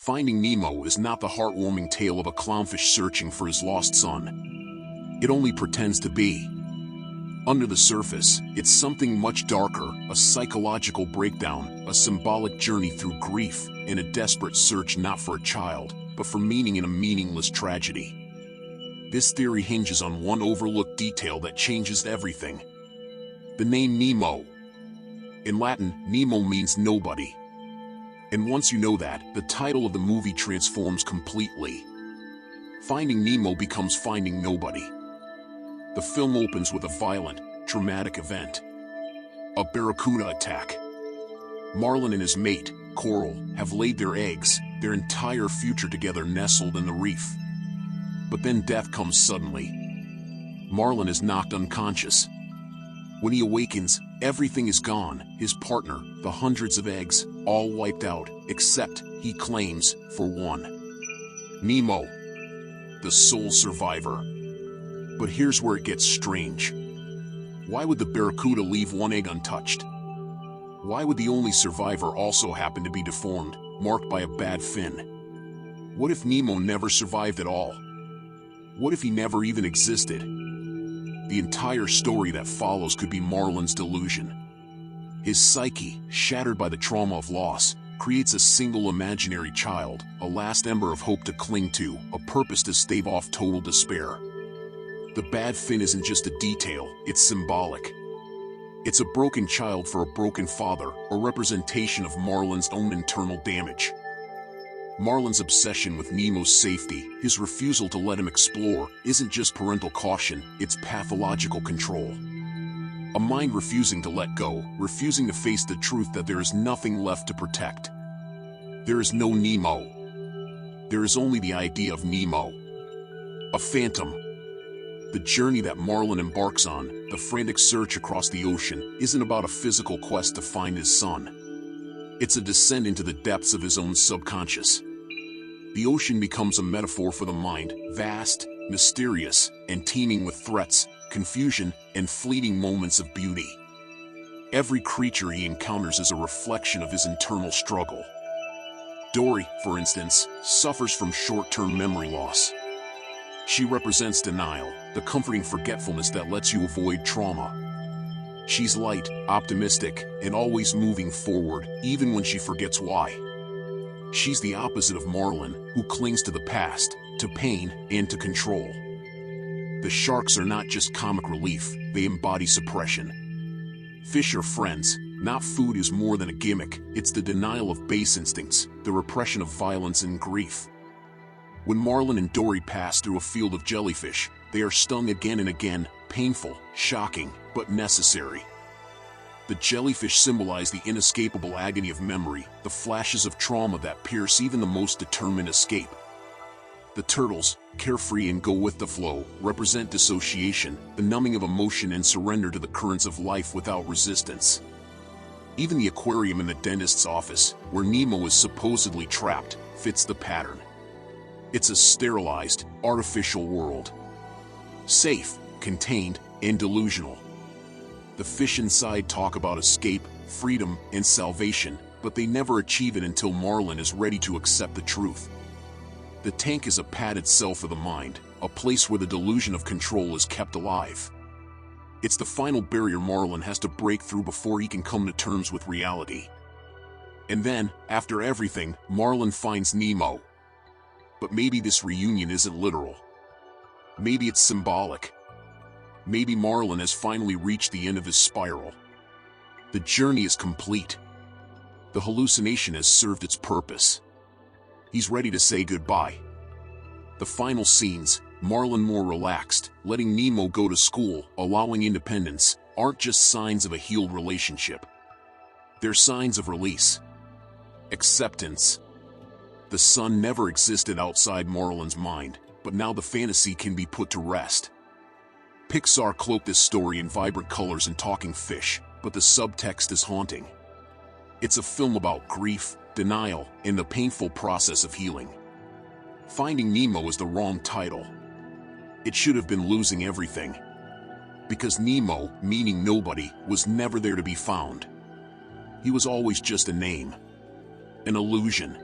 Finding Nemo is not the heartwarming tale of a clownfish searching for his lost son. It only pretends to be. Under the surface, it's something much darker, a psychological breakdown, a symbolic journey through grief, and a desperate search not for a child, but for meaning in a meaningless tragedy. This theory hinges on one overlooked detail that changes everything. The name Nemo. In Latin, Nemo means nobody. And once you know that, the title of the movie transforms completely. Finding Nemo becomes Finding Nobody. The film opens with a violent, dramatic event. A barracuda attack. Marlin and his mate, Coral, have laid their eggs, their entire future together nestled in the reef. But then death comes suddenly. Marlin is knocked unconscious. When he awakens, everything is gone, his partner, the hundreds of eggs, all wiped out, except, he claims, for one. Nemo, the sole survivor. But here's where it gets strange. Why would the barracuda leave one egg untouched? Why would the only survivor also happen to be deformed, marked by a bad fin? What if Nemo never survived at all? What if he never even existed? The entire story that follows could be Marlin's delusion. His psyche, shattered by the trauma of loss, creates a single imaginary child, a last ember of hope to cling to, a purpose to stave off total despair. The bad fin isn't just a detail, it's symbolic. It's a broken child for a broken father, a representation of Marlin's own internal damage. Marlin's obsession with Nemo's safety, his refusal to let him explore, isn't just parental caution, it's pathological control. A mind refusing to let go, refusing to face the truth that there is nothing left to protect. There is no Nemo. There is only the idea of Nemo. A phantom. The journey that Marlin embarks on, the frantic search across the ocean, isn't about a physical quest to find his son. It's a descent into the depths of his own subconscious. The ocean becomes a metaphor for the mind, vast, mysterious, and teeming with threats, confusion, and fleeting moments of beauty. Every creature he encounters is a reflection of his internal struggle. Dory, for instance, suffers from short-term memory loss. She represents denial, the comforting forgetfulness that lets you avoid trauma. She's light, optimistic, and always moving forward, even when she forgets why. She's the opposite of Marlin, who clings to the past, to pain, and to control. The sharks are not just comic relief, they embody suppression. Fish are friends, not food is more than a gimmick, it's the denial of base instincts, the repression of violence and grief. When Marlin and Dory pass through a field of jellyfish, they are stung again and again, painful, shocking, but necessary. The jellyfish symbolize the inescapable agony of memory, the flashes of trauma that pierce even the most determined escape. The turtles, carefree and go with the flow, represent dissociation, the numbing of emotion and surrender to the currents of life without resistance. Even the aquarium in the dentist's office, where Nemo is supposedly trapped, fits the pattern. It's a sterilized, artificial world. Safe, contained, and delusional. The fish inside talk about escape, freedom, and salvation, but they never achieve it until Marlin is ready to accept the truth. The tank is a padded cell for the mind, a place where the delusion of control is kept alive. It's the final barrier Marlin has to break through before he can come to terms with reality. And then, after everything, Marlin finds Nemo. But maybe this reunion isn't literal. Maybe it's symbolic. Maybe Marlin has finally reached the end of his spiral. The journey is complete. The hallucination has served its purpose. He's ready to say goodbye. The final scenes, Marlin more relaxed, letting Nemo go to school, allowing independence, aren't just signs of a healed relationship. They're signs of release. Acceptance. The sun never existed outside Marlin's mind, but now the fantasy can be put to rest. Pixar cloaked this story in vibrant colors and talking fish, but the subtext is haunting. It's a film about grief, denial, and the painful process of healing. Finding Nemo is the wrong title. It should have been Losing Everything. Because Nemo, meaning nobody, was never there to be found. He was always just a name. An illusion.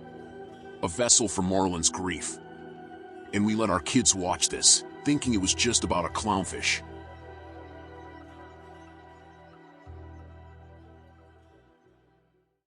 a vessel for Marlin's grief. And we let our kids watch this, thinking it was just about a clownfish.